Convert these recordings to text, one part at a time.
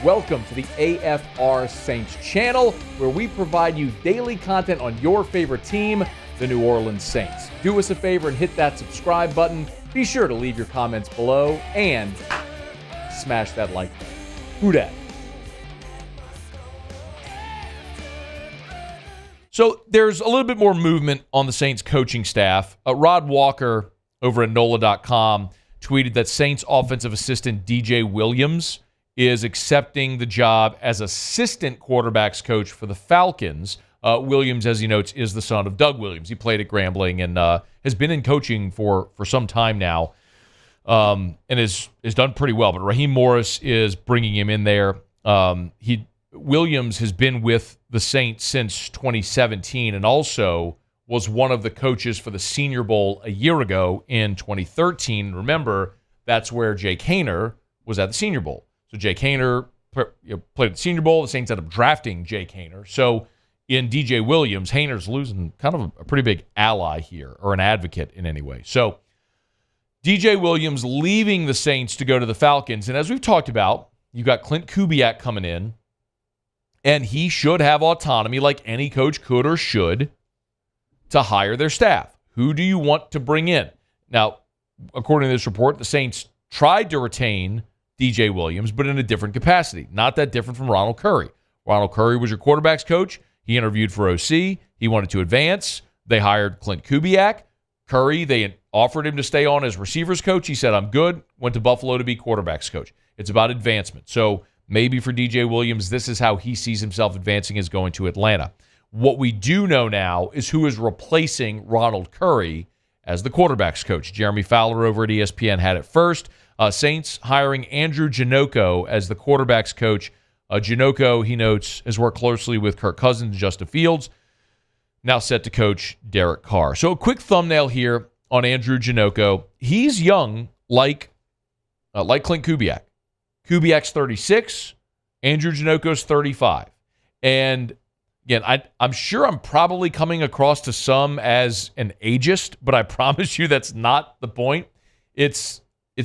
Welcome to the AFR Saints channel, where we provide you daily content on your favorite team, the New Orleans Saints. Do us a favor and hit that subscribe button. Be sure to leave your comments below and smash that like button. Who dat? So there's a little bit more movement on the Saints coaching staff. Rod Walker over at NOLA.com tweeted that Saints offensive assistant DJ Williams is accepting the job as assistant quarterbacks coach for the Falcons. Williams, as he notes, is the son of Doug Williams. He played at Grambling and has been in coaching for some time now, and is done pretty well. But Raheem Morris is bringing him in there. Williams has been with the Saints since 2017 and also was one of the coaches for the Senior Bowl a year ago in 2013. Remember, that's where Jake Haener was at the Senior Bowl. So Jake Haener played at the Senior Bowl. The Saints ended up drafting Jake Haener. So in DJ Williams, Haener's losing kind of a pretty big ally here, or an advocate in any way. So DJ Williams leaving the Saints to go to the Falcons. And as we've talked about, you've got Clint Kubiak coming in, and he should have autonomy like any coach could or should to hire their staff. Who do you want to bring in? Now, according to this report, the Saints tried to retain DJ Williams, but in a different capacity. Not that different from Ronald Curry. Ronald Curry was your quarterback's coach. He interviewed for OC. He wanted to advance. They hired Clint Kubiak. Curry, they offered him to stay on as receivers coach. He said, I'm good. Went to Buffalo to be quarterback's coach. It's about advancement. So maybe for DJ Williams, this is how he sees himself advancing, is going to Atlanta. What we do know now is who is replacing Ronald Curry as the quarterback's coach. Jeremy Fowler over at ESPN had it first. Saints hiring Andrew Janocko as the quarterback's coach. Janocko, he notes, has worked closely with Kirk Cousins and Justin Fields. Now set to coach Derek Carr. So a quick thumbnail here on Andrew Janocko. He's young, like Clint Kubiak. Kubiak's 36. Andrew Janocko's 35. And again, I'm sure I'm probably coming across to some as an ageist, but I promise you that's not the point. It's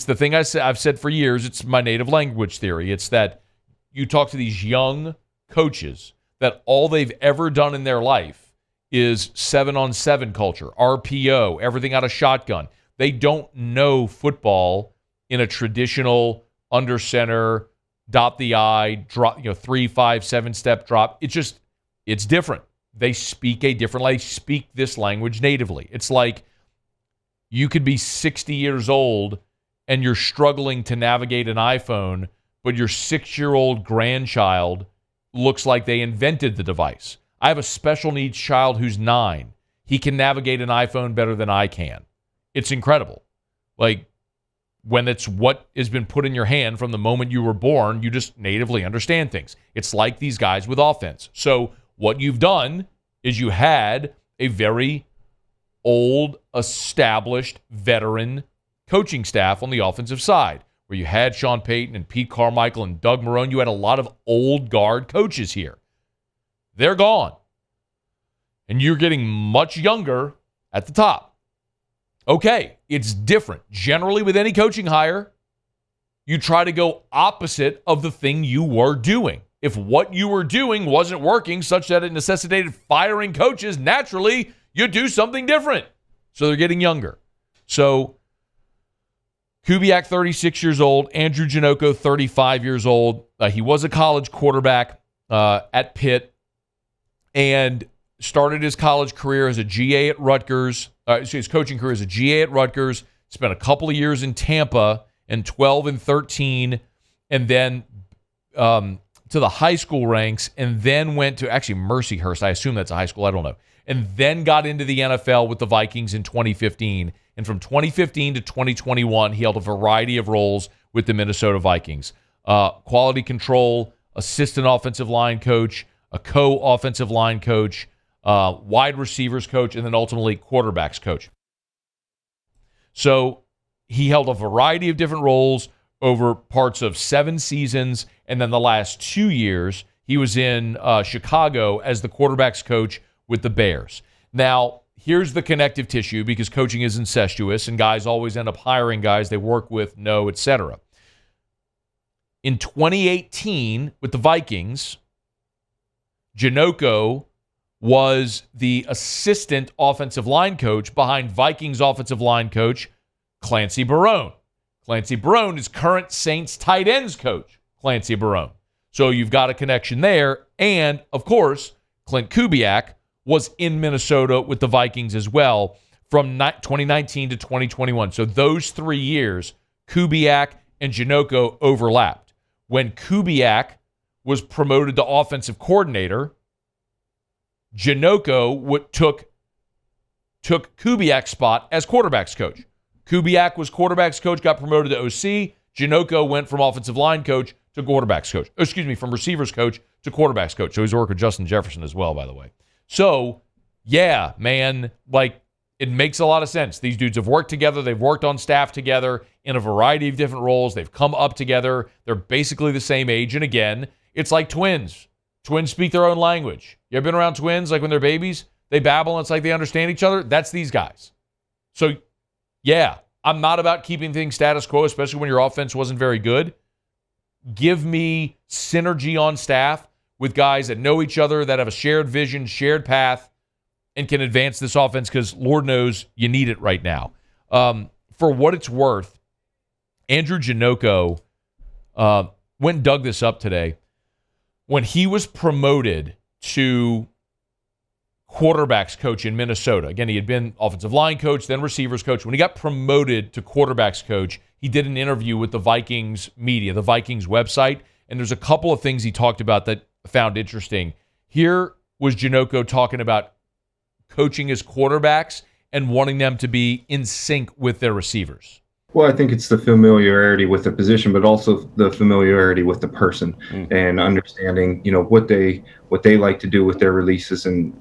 the thing I've said for years. It's my native language theory. It's that you talk to these young coaches that all they've ever done in their life is 7-on-7 culture, RPO, everything out of shotgun. They don't know football in a traditional under center, dot the I, drop, 3, 5, 7-step drop. It's different. They speak a different language. They speak this language natively. It's like you could be 60 years old and you're struggling to navigate an iPhone, but your 6-year-old grandchild looks like they invented the device. I have a special needs child who's 9. He can navigate an iPhone better than I can. It's incredible. Like, when it's what has been put in your hand from the moment you were born, you just natively understand things. It's like these guys with offense. So what you've done is you had a very old, established, veteran coaching staff on the offensive side, where you had Sean Payton and Pete Carmichael and Doug Marrone. You had a lot of old guard coaches here. They're gone. And you're getting much younger at the top. Okay, it's different. Generally, with any coaching hire, you try to go opposite of the thing you were doing. If what you were doing wasn't working such that it necessitated firing coaches, naturally, you do something different. So they're getting younger. So Kubiak, 36 years old. Andrew Janocko, 35 years old. He was a college quarterback at Pitt and started his college career as a GA at Rutgers. His coaching career as a GA at Rutgers. Spent a couple of years in Tampa in 12 and 13, and then to the high school ranks, and then went to actually Mercyhurst. I assume that's a high school. I don't know. And then got into the NFL with the Vikings in 2015. And from 2015 to 2021, he held a variety of roles with the Minnesota Vikings. Quality control, assistant offensive line coach, a co-offensive line coach, wide receivers coach, and then ultimately quarterbacks coach. So he held a variety of different roles over parts of 7 seasons, and then the last 2 years, he was in Chicago as the quarterbacks coach with the Bears. Now, here's the connective tissue, because coaching is incestuous, and guys always end up hiring guys they work with, know, etc. In 2018 with the Vikings, Janocko was the assistant offensive line coach behind Vikings offensive line coach Clancy Barone. Clancy Barone is current Saints tight ends coach Clancy Barone. So you've got a connection there. And, of course, Clint Kubiak was in Minnesota with the Vikings as well from 2019 to 2021. So those 3 years, Kubiak and Janocko overlapped. When Kubiak was promoted to offensive coordinator, Janocko took Kubiak's spot as quarterback's coach. Kubiak was quarterback's coach, got promoted to OC. Janocko went from offensive line coach to quarterback's coach. From receivers coach to quarterback's coach. So he's working with Justin Jefferson as well, by the way. So, yeah, man, it makes a lot of sense. These dudes have worked together. They've worked on staff together in a variety of different roles. They've come up together. They're basically the same age. And again, it's like twins. Twins speak their own language. You ever been around twins, like when they're babies? They babble and it's like they understand each other. That's these guys. So, yeah, I'm not about keeping things status quo, especially when your offense wasn't very good. Give me synergy on staff with guys that know each other, that have a shared vision, shared path, and can advance this offense because Lord knows you need it right now. For what it's worth, Andrew Janocko went and dug this up today. When he was promoted to quarterbacks coach in Minnesota, again, he had been offensive line coach, then receivers coach. When he got promoted to quarterbacks coach, he did an interview with the Vikings media, the Vikings website, and there's a couple of things he talked about that I found interesting. Here was Janocko talking about coaching his quarterbacks and wanting them to be in sync with their receivers. Well, I think it's the familiarity with the position, but also the familiarity with the person and understanding, what they like to do with their releases and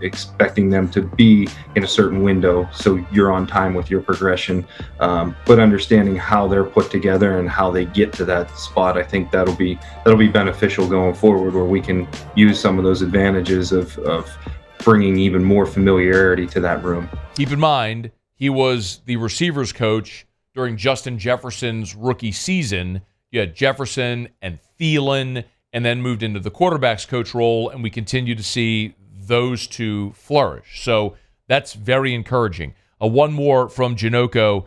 expecting them to be in a certain window so you're on time with your progression. But understanding how they're put together and how they get to that spot, I think that'll be beneficial going forward, where we can use some of those advantages of bringing even more familiarity to that room. Keep in mind, he was the receivers coach during Justin Jefferson's rookie season. You had Jefferson and Thielen, and then moved into the quarterback's coach role, and we continue to see those two flourish. So that's very encouraging. One more from Janocko.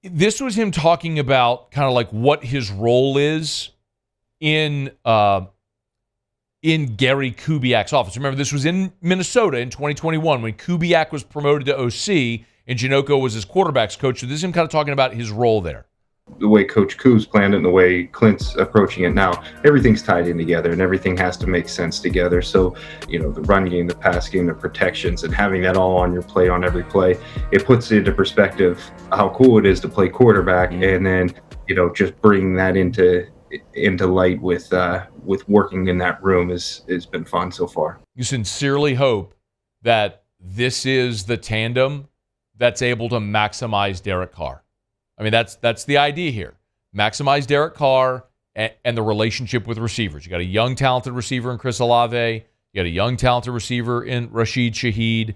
This was him talking about kind of like what his role is in Gary Kubiak's office. Remember, this was in Minnesota in 2021 when Kubiak was promoted to OC and Janocko was his quarterback's coach. So this is him kind of talking about his role there. The way Coach Kub's planned it and the way Clint's approaching it now, everything's tied in together and everything has to make sense together. So, the run game, the pass game, the protections, and having that all on your play on every play, it puts into perspective how cool it is to play quarterback and then, just bringing that into light with working in that room has been fun so far. You sincerely hope that this is the tandem that's able to maximize Derek Carr. I mean, that's the idea here. Maximize Derek Carr and the relationship with receivers. You got a young, talented receiver in Chris Olave. You got a young, talented receiver in Rashid Shaheed.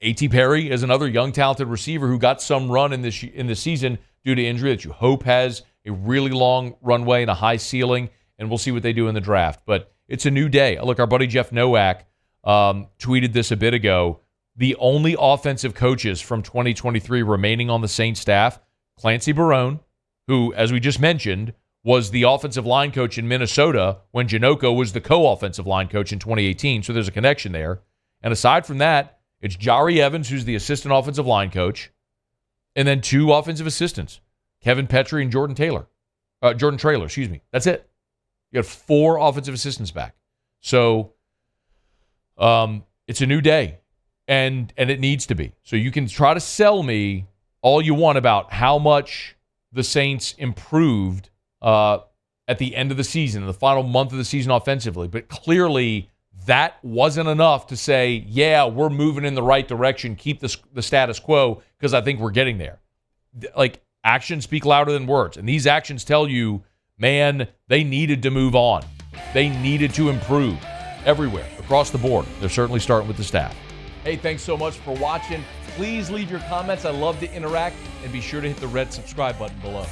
A.T. Perry is another young, talented receiver who got some run in this season due to injury that you hope has a really long runway and a high ceiling, and we'll see what they do in the draft. But it's a new day. Look, our buddy Jeff Nowak tweeted this a bit ago. The only offensive coaches from 2023 remaining on the Saints staff, Clancy Barone, who, as we just mentioned, was the offensive line coach in Minnesota when Janocko was the co-offensive line coach in 2018, so there's a connection there. And aside from that, it's Jari Evans, who's the assistant offensive line coach, and then two offensive assistants, Kevin Petrie and Jordan Traylor. That's it. You have four offensive assistants back. So it's a new day. And it needs to be. So you can try to sell me all you want about how much the Saints improved at the end of the season, in the final month of the season offensively. But clearly that wasn't enough to say, yeah, we're moving in the right direction, keep the status quo, because I think we're getting there. Like, actions speak louder than words. And these actions tell you, man, they needed to move on. They needed to improve everywhere, across the board. They're certainly starting with the staff. Hey, thanks so much for watching. Please leave your comments. I love to interact. And be sure to hit the red subscribe button below.